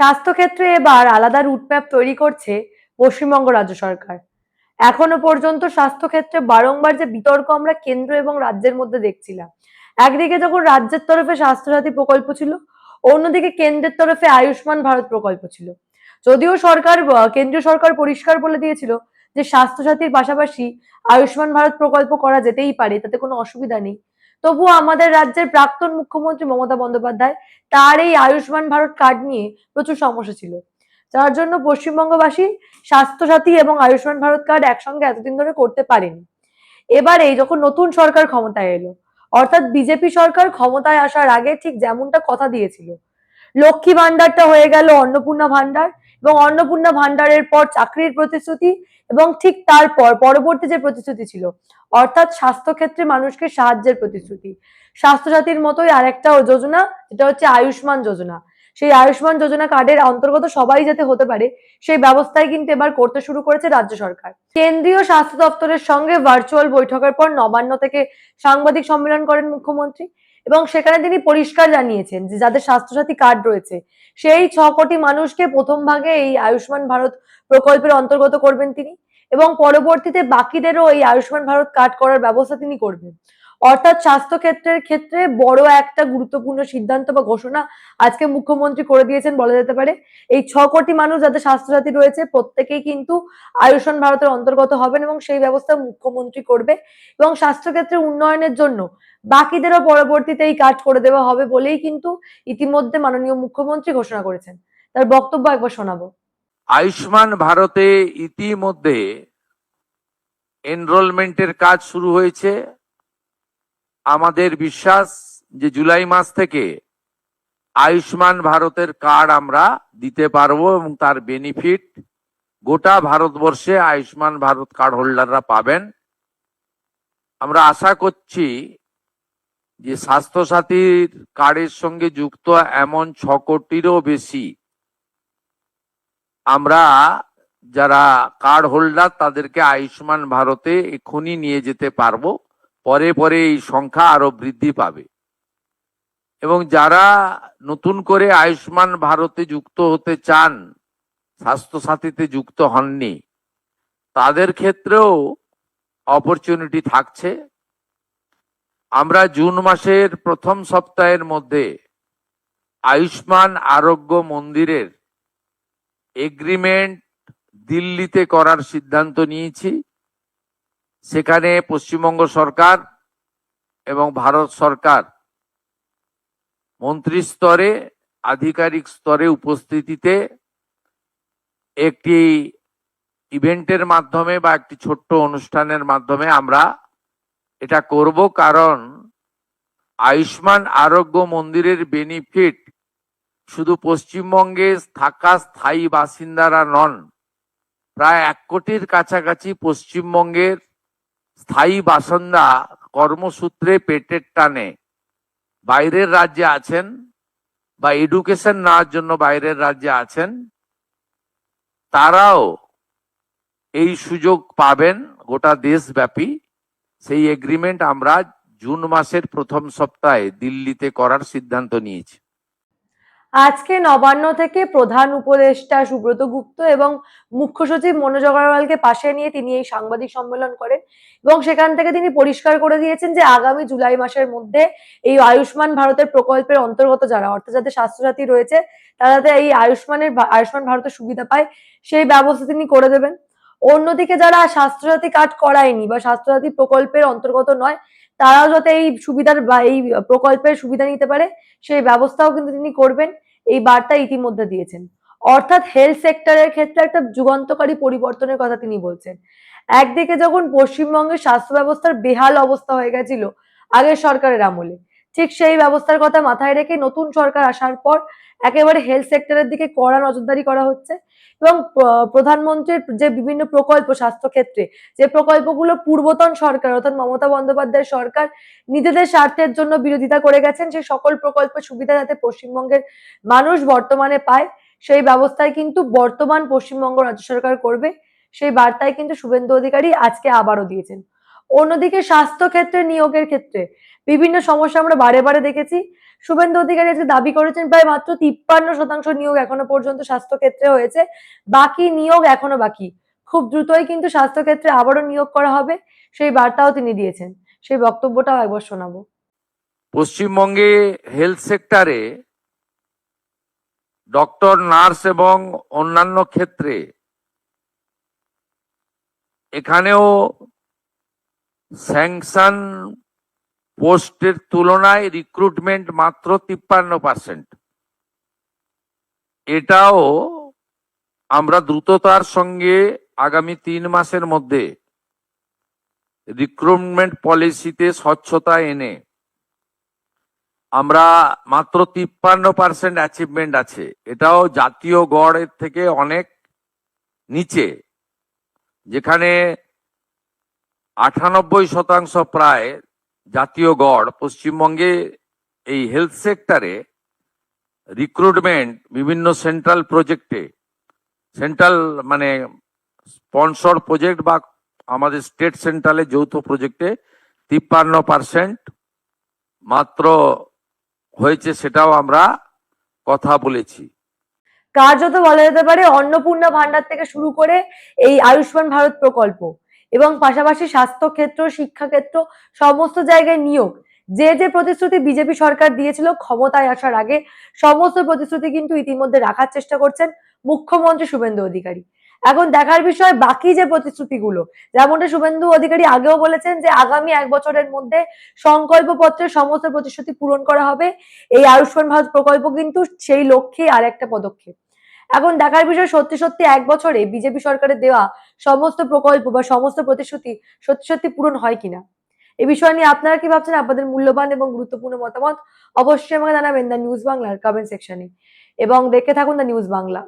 স্বাস্থ্যক্ষেত্রে এবার আলাদা রুটম্যাপ তৈরি করছে পশ্চিমবঙ্গ রাজ্য সরকার। এখনো পর্যন্ত স্বাস্থ্যক্ষেত্রে বারংবার যে বিতর্ক আমরা কেন্দ্র এবং রাজ্যের মধ্যে দেখছিলাম, একদিকে যখন রাজ্যের তরফে স্বাস্থ্যসাথী প্রকল্প ছিল, অন্যদিকে কেন্দ্রের তরফে আয়ুষ্মান ভারত প্রকল্প ছিল। যদিও কেন্দ্রীয় সরকার পরিষ্কার বলে দিয়েছিল যে স্বাস্থ্যসাথীর পাশাপাশি আয়ুষ্মান ভারত প্রকল্প করা যেতেই পারে, তাতে কোনো অসুবিধা নেই। তবুও আমাদের রাজ্যের প্রাক্তন মুখ্যমন্ত্রী মমতা বন্দ্যোপাধ্যায়, তার এই আয়ুষ্মান ভারত কার্ড নিয়ে প্রচুর সমস্যা ছিল, যার জন্য পশ্চিমবঙ্গবাসী স্বাস্থ্যসাথী এবং আয়ুষ্মান ভারত কার্ড একসঙ্গে এতদিন ধরে করতে পারেনি। এবারে যখন নতুন সরকার ক্ষমতায় এলো, অর্থাৎ বিজেপি সরকার ক্ষমতায় আসার আগে ঠিক যেমনটা কথা দিয়েছিল, লক্ষ্মী ভান্ডারটা হয়ে গেল অন্নপূর্ণা ভান্ডার, এবং অন্নপূর্ণা ভান্ডারের পর চাকরির প্রতিশ্রুতি, এবং ঠিক তারপর পরবর্তী যে প্রতিশ্রুতি ছিল, অর্থাৎ স্বাস্থ্যক্ষেত্রে মানুষকে সাহায্যের প্রতিশ্রুতি। স্বাস্থ্যসাথীর মতোই আরেকটা যোজনা, যেটা হচ্ছে আয়ুষ্মান যোজনা। সেই আয়ুষ্মান যোজনা কার্ডের অন্তর্গত সবাই যাতে হতে পারে, সেই ব্যবস্থাই কিন্তু এবার করতে শুরু করেছে রাজ্য সরকার। কেন্দ্রীয় স্বাস্থ্য দপ্তরের সঙ্গে ভার্চুয়াল বৈঠকের পর নবান্ন থেকে সাংবাদিক সম্মেলন করেন মুখ্যমন্ত্রী, এবং সেখানে তিনি পরিষ্কার জানিয়েছেন যে যাদের স্বাস্থ্যসাথী কার্ড রয়েছে, সেই 6 কোটি মানুষকে প্রথম ভাগে এই আয়ুষ্মান ভারত প্রকল্পের অন্তর্গত করবেন তিনি, এবং পরবর্তীতে বাকিদেরও এই আয়ুষ্মান ভারত কার্ড করার ব্যবস্থা তিনি করবেন। অর্থাৎ স্বাস্থ্যক্ষেত্রের ক্ষেত্রে বড় একটা গুরুত্বপূর্ণ সিদ্ধান্ত বা ঘোষণা আজকে মুখ্যমন্ত্রী করে দিয়েছেন বলা যেতে পারে। এই 6 কোটি মানুষ যাদের স্বাস্থ্যসাথী রয়েছে, প্রত্যেকেই কিন্তু আয়ুষ্মান ভারতের অন্তর্গত হবেন, এবং সেই ব্যবস্থা মুখ্যমন্ত্রী করবে, এবং স্বাস্থ্যক্ষেত্রের উন্নয়নের জন্য বাকিদেরও পরবর্তীতে এই কাজ করে দেওয়া হবে বলেই কিন্তু ইতিমধ্যে মাননীয় মুখ্যমন্ত্রী ঘোষণা করেছেন। তার বক্তব্য একবার শোনাবো। আয়ুষ্মান ভারতে ইতিমধ্যে এনরোলমেন্টের কাজ শুরু হয়েছে। আমাদের বিশ্বাস যে জুলাই মাস থেকে আয়ুষ্মান ভারতের কার্ড আমরা দিতে পারবো, এবং তার বেনিফিট গোটা ভারতবর্ষে আয়ুষ্মান ভারত কার্ড হোল্ডাররা পাবেন। আমরা আশা করছি যে স্বাস্থ্যসাথীর কার্ডের সঙ্গে যুক্ত এমন 6 কোটিরও বেশি আমরা যারা কার্ড হোল্ডার তাদেরকে আয়ুষ্মান ভারতে এক্ষুনি নিয়ে যেতে পারবো। পরে পরে এই সংখ্যা আরো বৃদ্ধি পাবে, এবং যারা নতুন করে আয়ুষ্মান ভারতে যুক্ত হতে চান, স্বাস্থ্যসাথীতে যুক্ত হননি, তাদের ক্ষেত্রেও অপরচুনিটি থাকছে। আমরা জুন মাসের প্রথম সপ্তাহের মধ্যে আয়ুষ্মান আরোগ্য মন্দিরের এগ্রিমেন্ট দিল্লিতে করার সিদ্ধান্ত নিয়েছি। সেখানে পশ্চিমবঙ্গ সরকার এবং ভারত সরকার মন্ত্রী স্তরে, আধিকারিক স্তরে উপস্থিতিতে একটি ইভেন্টের মাধ্যমে বা একটি ছোট্ট অনুষ্ঠানের মাধ্যমে আমরা এটা করব। কারণ আয়ুষ্মান আরোগ্য মন্দিরের বেনিফিট শুধু পশ্চিমবঙ্গে থাকা স্থায়ী বাসিন্দারা নন, প্রায় 1 কোটির কাছাকাছি পশ্চিমবঙ্গের স্থায়ী বাসিন্দা কর্মসূত্রে পেটের টানে বাইরের রাজ্যে আছেন বা এডুকেশন নেওয়ার জন্য বাইরের রাজ্যে আছেন, তারাও এই সুযোগ পাবেন গোটা দেশব্যাপী। সেই এগ্রিমেন্ট আমরা জুন মাসের প্রথম সপ্তাহে দিল্লিতে করার সিদ্ধান্ত নিয়েছি। আজকে নবান্ন থেকে প্রধান উপদেষ্টা সুব্রত গুপ্ত এবং মুখ্য সচিব মনোজ আগরওয়ালকে পাশে নিয়ে তিনি এই সাংবাদিক সম্মেলন করেন, এবং সেখান থেকে তিনি পরিষ্কার করে দিয়েছেন যে আগামী জুলাই মাসের মধ্যে এই আয়ুষ্মান ভারতের প্রকল্পের অন্তর্গত যারা, অর্থাৎ যাদের স্বাস্থ্যসাথী রয়েছে, তারা যাতে এই আয়ুষ্মান ভারতের সুবিধা পায়, সেই ব্যবস্থা তিনি করে দেবেন। অন্যদিকে যারা স্বাস্থ্যসাথী কার্ড করায়নি বা স্বাস্থ্যসাথী প্রকল্পের অন্তর্গত নয়, তারাও যাতে এই সুবিধার বা এই প্রকল্পের সুবিধা নিতে পারে, সেই ব্যবস্থাও কিন্তু তিনি করবেন, এই বার্তা ইতিমধ্যে দিয়েছেন। অর্থাৎ হেলথ সেক্টরের ক্ষেত্রে একটা যুগান্তকারী পরিবর্তনের কথা তিনি বলছেন। একদিকে যখন পশ্চিমবঙ্গের স্বাস্থ্য ব্যবস্থার বেহাল অবস্থা হয়ে গেছিল আগের সরকারের আমলে, ঠিক সেই ব্যবস্থার কথা মাথায় রেখে নতুন সরকার আসার পর একেবারে হেলথ সেক্টরের দিকে কড়া নজরদারি করা হচ্ছে, এবং প্রধানমন্ত্রীর যে বিভিন্ন প্রকল্প স্বাস্থ্যক্ষেত্রে, যে প্রকল্পগুলো পূর্বতন সরকার অর্থাৎ মমতা বন্দ্যোপাধ্যায় সরকার নিজেদের স্বার্থের জন্য বিরোধিতা করে গেছেন, সেই সকল প্রকল্পের সুবিধা যাতে পশ্চিমবঙ্গের মানুষ বর্তমানে পায়, সেই ব্যবস্থায় কিন্তু বর্তমান পশ্চিমবঙ্গ রাজ্য সরকার করবে, সেই বার্তায় কিন্তু শুভেন্দু অধিকারী আজকে আবারও দিয়েছেন। অন্যদিকে স্বাস্থ্য ক্ষেত্রে নিয়োগের ক্ষেত্রে বিভিন্ন সমস্যা আমরা বারে বারে দেখেছি। শুভেন্দু অধিকারী আজকে দাবি করেছেন প্রায় মাত্র 53% নিয়োগ এখনো পর্যন্ত স্বাস্থ্য ক্ষেত্রে হয়েছে, বাকি নিয়োগ এখনো বাকি। খুব দ্রুতই কিন্তু স্বাস্থ্য ক্ষেত্রে আবারও নিয়োগ করা হবে, সেই বার্তাও তিনি দিয়েছেন। সেই বক্তব্যটাও একবার শোনাবো। পশ্চিমবঙ্গে হেলথ সেক্টরে ডক্টর, নার্স এবং অন্যান্য ক্ষেত্রে এখানেও স্যাংশন পোস্টের তুলনায় রিক্রুটমেন্ট মাত্র 53%। এটাও আমরা দ্রুততার সঙ্গে আগামী 3 মাসের মধ্যে রিক্রুটমেন্ট পলিসিতে স্বচ্ছতা এনে আমরা মাত্র 53% অ্যাচিভমেন্ট আছে, এটাও জাতীয় গড়ের থেকে অনেক নিচে, যেখানে 98% প্রায় জাতীয় গড়। পশ্চিমবঙ্গে এই হেলথ সেক্টরে রিক্রুটমেন্ট বিভিন্ন সেন্ট্রাল প্রজেক্টে, সেন্ট্রাল মানে স্পন্সর প্রজেক্ট বা আমাদের স্টেট সেন্ট্রালে যৌথ প্রজেক্টে 53% মাত্র হয়েছে, সেটাও আমরা কথা বলেছি। কার্যত বলা যেতে পারে অন্নপূর্ণা ভান্ডার থেকে শুরু করে এই আয়ুষ্মান ভারত প্রকল্প এবং পাশাপাশি স্বাস্থ্য ক্ষেত্র, শিক্ষা ক্ষেত্র, সমস্ত জায়গায় নিয়োগ, যে যে প্রতিশ্রুতি বিজেপি সরকার দিয়েছিল ক্ষমতায় আসার আগে, সমস্ত প্রতিশ্রুতি কিন্তু ইতিমধ্যে রাখার চেষ্টা করছেন মুখ্যমন্ত্রী শুভেন্দু অধিকারী। এখন দেখার বিষয় বাকি যে প্রতিশ্রুতিগুলো, যেমনটা শুভেন্দু অধিকারী আগেও বলেছেন যে আগামী 1 বছরের মধ্যে সংকল্প পত্রের সমস্ত প্রতিশ্রুতি পূরণ করা হবে। এই আয়ুষ্মান ভারত প্রকল্প কিন্তু সেই লক্ষ্যেই আর একটা পদক্ষেপ। এখন দেখার বিষয় সত্যি সত্যি 1 বছরে বিজেপি সরকারের দেওয়া সমস্ত প্রকল্প বা সমস্ত প্রতিশ্রুতি সত্যি সত্যি পূরণ হয় কিনা। এই বিষয় নিয়ে আপনারা কি ভাবছেন? আপনাদের মূল্যবান এবং গুরুত্বপূর্ণ মতামত অবশ্যই আমাকে জানাবেন দ্য নিউজ বাংলার কমেন্ট সেকশনে এবং দেখতে থাকুন দ্য নিউজ বাংলা।